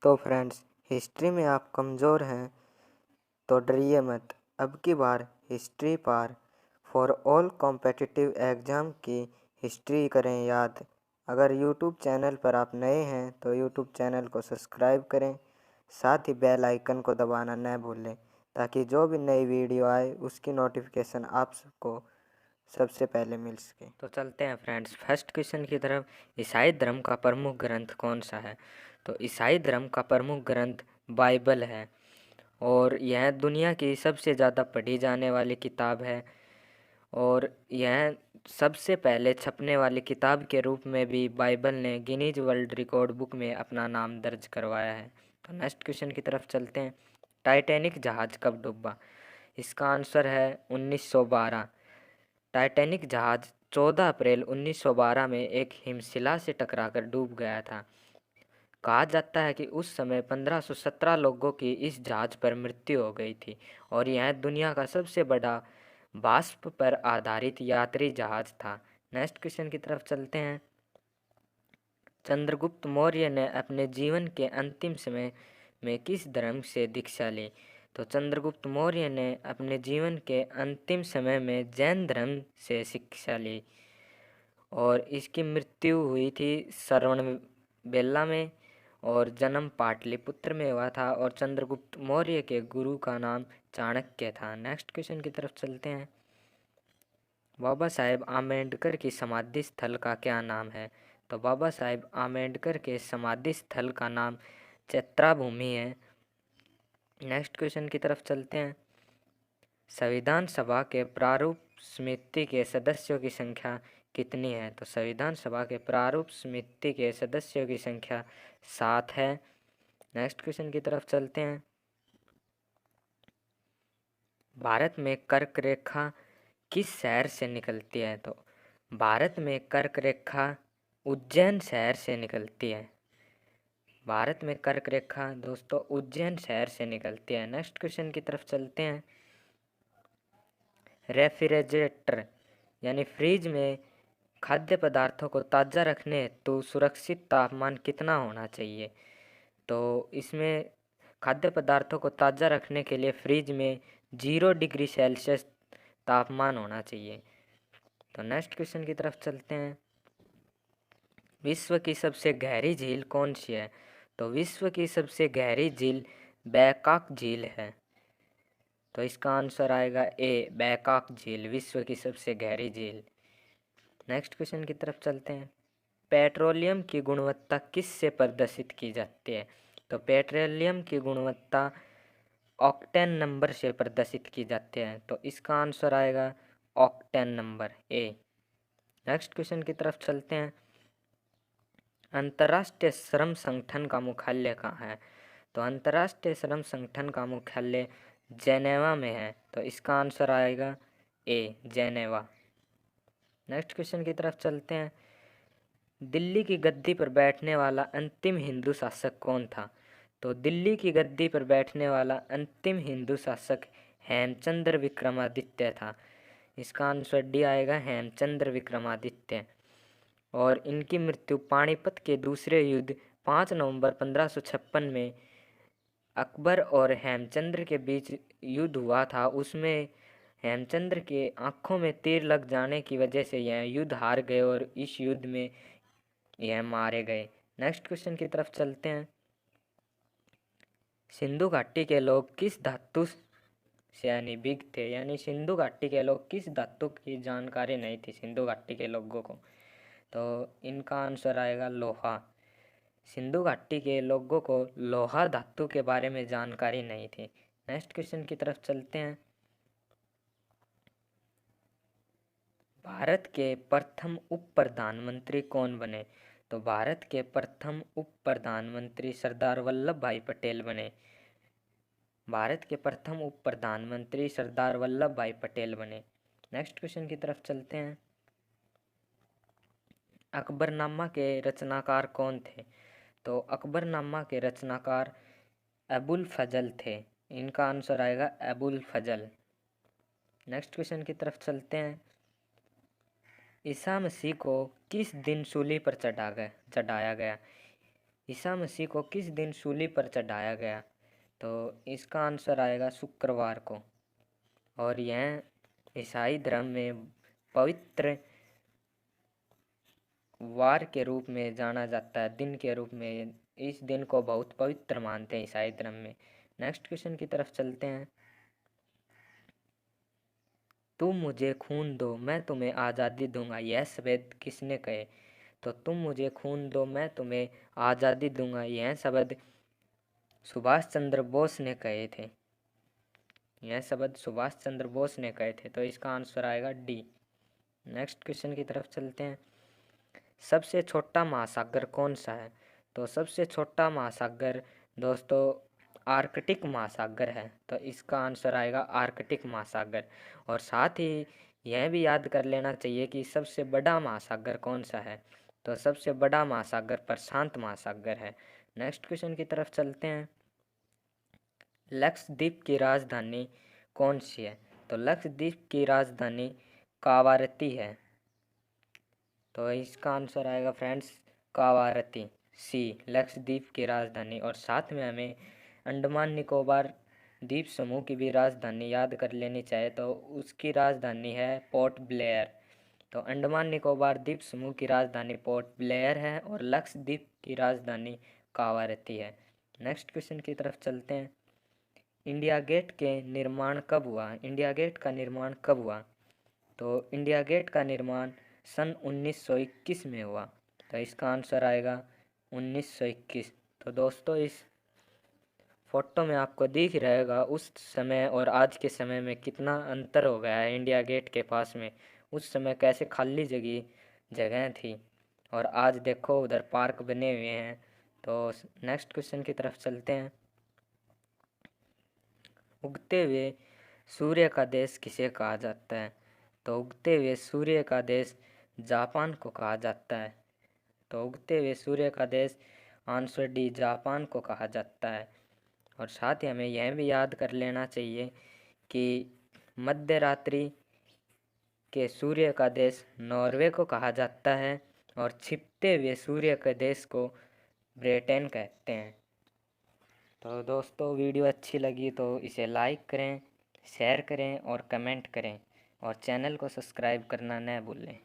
तो friends, history में आप कमज़ोर हैं तो डरिए मत। अब की बार हिस्ट्री पार फॉर ऑल कॉम्पिटिटिव एग्ज़ाम की हिस्ट्री करें याद। अगर यूट्यूब चैनल पर आप नए हैं तो यूट्यूब चैनल को सब्सक्राइब करें, साथ ही बेल आइकन को दबाना न भूलें ताकि जो भी नई वीडियो आए उसकी नोटिफिकेशन आप सबको सबसे पहले मिल सके। तो चलते हैं फ्रेंड्स फर्स्ट क्वेश्चन की तरफ। ईसाई धर्म का प्रमुख ग्रंथ कौन सा है? तो ईसाई धर्म का प्रमुख ग्रंथ बाइबल है और यह दुनिया की सबसे ज़्यादा पढ़ी जाने वाली किताब है और यह सबसे पहले छपने वाली किताब के रूप में भी बाइबल ने गिनीज वर्ल्ड रिकॉर्ड बुक में अपना नाम दर्ज करवाया है। तो नेक्स्ट क्वेश्चन की तरफ चलते हैं। टाइटैनिक जहाज़ कब डूबा? इसका आंसर है 1912। टाइटैनिक जहाज़ 14 अप्रैल 1912 में एक हिमशिला से टकराकर डूब गया था। कहा जाता है कि उस समय 1517 लोगों की इस जहाज़ पर मृत्यु हो गई थी और यह दुनिया का सबसे बड़ा वाष्प पर आधारित यात्री जहाज़ था। नेक्स्ट क्वेश्चन की तरफ चलते हैं। चंद्रगुप्त मौर्य ने अपने जीवन के अंतिम समय में किस धर्म से दीक्षा ली? तो चंद्रगुप्त मौर्य ने अपने जीवन के अंतिम समय में जैन धर्म से शिक्षा ली और इसकी मृत्यु हुई थी श्रवणबेला में और जन्म पाटलिपुत्र में हुआ था और चंद्रगुप्त मौर्य के गुरु का नाम चाणक्य था। नेक्स्ट क्वेश्चन की तरफ चलते हैं। बाबा साहेब आम्बेडकर की समाधि स्थल का क्या नाम है? तो बाबा साहेब आम्बेडकर के समाधि स्थल का नाम चैत्रा भूमि है। नेक्स्ट क्वेश्चन की तरफ चलते हैं। संविधान सभा के प्रारूप समिति के सदस्यों की संख्या कितनी है? तो संविधान सभा के प्रारूप समिति के सदस्यों की संख्या 7 है। नेक्स्ट क्वेश्चन की तरफ चलते हैं। भारत में कर्क रेखा किस शहर से निकलती है? तो भारत में कर्क रेखा उज्जैन शहर से निकलती है। भारत में कर्क रेखा दोस्तों उज्जैन शहर से निकलती है। नेक्स्ट क्वेश्चन की तरफ चलते हैं। रेफ्रिजरेटर यानी फ्रिज में खाद्य पदार्थों को ताज़ा रखने हेतु सुरक्षित तापमान कितना होना चाहिए? तो इसमें खाद्य पदार्थों को ताज़ा रखने के लिए फ्रिज में 0 डिग्री सेल्सियस तापमान होना चाहिए। तो नेक्स्ट क्वेश्चन की तरफ चलते हैं। विश्व की सबसे गहरी झील कौन सी है? तो विश्व की सबसे गहरी झील बैकाक झील है। तो इसका आंसर आएगा ए, बैकाक झील विश्व की सबसे गहरी झील। नेक्स्ट क्वेश्चन की तरफ चलते हैं। पेट्रोलियम की गुणवत्ता किस से प्रदर्शित की जाती है? तो पेट्रोलियम की गुणवत्ता ऑक्टेन नंबर से प्रदर्शित की जाती है। तो इसका आंसर आएगा octane number A. Next question की तरफ चलते हैं। अंतर्राष्ट्रीय श्रम संगठन का मुख्यालय कहाँ है? तो अंतर्राष्ट्रीय श्रम संगठन का मुख्यालय जेनेवा में है। तो इसका आंसर आएगा ए, जेनेवा। नेक्स्ट क्वेश्चन की तरफ चलते हैं। दिल्ली की गद्दी पर बैठने वाला अंतिम हिंदू शासक कौन था? तो दिल्ली की गद्दी पर बैठने वाला अंतिम हिंदू शासक हेमचंद्र विक्रमादित्य था। इसका आंसर डी आएगा, हेमचंद्र विक्रमादित्य। और इनकी मृत्यु पानीपत के दूसरे युद्ध 5 नवंबर 1556 में अकबर और हेमचंद्र के बीच युद्ध हुआ था। उसमें हेमचंद्र के आंखों में तीर लग जाने की वजह से यह युद्ध हार गए और इस युद्ध में यह मारे गए। नेक्स्ट क्वेश्चन की तरफ चलते हैं। सिंधु घाटी के लोग किस धातु से यानी बिग थे? यानी सिंधु घाटी के लोग किस धातु की जानकारी नहीं थी सिंधु घाटी के लोगों को? तो इनका आंसर आएगा लोहा। सिंधु घाटी के लोगों को लोहा धातु के बारे में जानकारी नहीं थी। नेक्स्ट क्वेश्चन की तरफ चलते हैं। भारत के प्रथम उप प्रधानमंत्री कौन बने? तो भारत के प्रथम उप प्रधानमंत्री सरदार वल्लभ भाई पटेल बने। भारत के प्रथम उप प्रधानमंत्री सरदार वल्लभ भाई पटेल बने। नेक्स्ट क्वेश्चन की तरफ चलते हैं। अकबरनामा के रचनाकार कौन थे? तो अकबरनामा के रचनाकार अबुल फजल थे। इनका आंसर आएगा अबुल फजल। नेक्स्ट क्वेश्चन की तरफ चलते हैं। ईसा मसीह को किस दिन सूली पर चढ़ाया गया? ईसा मसीह को किस दिन सूली पर चढ़ाया गया? तो इसका आंसर आएगा शुक्रवार को। और यह ईसाई धर्म में पवित्र वार के रूप में जाना जाता है, दिन के रूप में। इस दिन को बहुत पवित्र मानते हैं ईसाई धर्म में। नेक्स्ट क्वेश्चन की तरफ चलते हैं। तुम मुझे खून दो, मैं तुम्हें आज़ादी दूंगा, यह शब्द किसने कहे? तो तुम मुझे खून दो, मैं तुम्हें आज़ादी दूंगा, यह शब्द सुभाष चंद्र बोस ने कहे थे। यह शब्द सुभाष चंद्र बोस ने कहे थे। तो इसका आंसर आएगा डी। नेक्स्ट क्वेश्चन की तरफ चलते हैं। सबसे छोटा महासागर कौन सा है? तो सबसे छोटा महासागर दोस्तों आर्कटिक महासागर है। तो इसका आंसर आएगा आर्कटिक महासागर। और साथ ही यह भी याद कर लेना चाहिए कि सबसे बड़ा महासागर कौन सा है? तो सबसे बड़ा महासागर प्रशांत महासागर है। नेक्स्ट क्वेश्चन की तरफ चलते हैं। लक्षद्वीप की राजधानी कौन सी है? तो लक्षद्वीप की राजधानी कावारती है। तो इसका आंसर आएगा फ्रेंड्स कावारती, सी, लक्षद्वीप की राजधानी। और साथ में हमें अंडमान निकोबार द्वीप समूह की भी राजधानी याद कर लेनी चाहिए। तो उसकी राजधानी है पोर्ट ब्लेयर। तो अंडमान निकोबार द्वीप समूह की राजधानी पोर्ट ब्लेयर है और लक्षद्वीप की राजधानी कावारती है। नेक्स्ट क्वेश्चन की तरफ चलते हैं। इंडिया गेट के निर्माण कब हुआ? इंडिया गेट का निर्माण कब हुआ? तो इंडिया गेट का निर्माण सन 1921 में हुआ। तो इसका आंसर आएगा 1921। तो दोस्तों इस फोटो में आपको दिख रहेगा उस समय और आज के समय में कितना अंतर हो गया है। इंडिया गेट के पास में उस समय कैसे खाली जगह थी और आज देखो उधर पार्क बने हुए हैं। तो नेक्स्ट क्वेश्चन की तरफ चलते हैं। उगते हुए सूर्य का देश किसे कहा जाता है? तो उगते हुए सूर्य का देश जापान को कहा जाता है। तो उगते हुए सूर्य का देश आंसर डी जापान को कहा जाता है। और साथ ही हमें यह भी याद कर लेना चाहिए कि मध्य रात्रि के सूर्य का देश नॉर्वे को कहा जाता है और छिपते हुए सूर्य के देश को ब्रिटेन कहते हैं। तो दोस्तों वीडियो अच्छी लगी तो इसे लाइक करें, शेयर करें और कमेंट करें और चैनल को सब्सक्राइब करना न भूलें।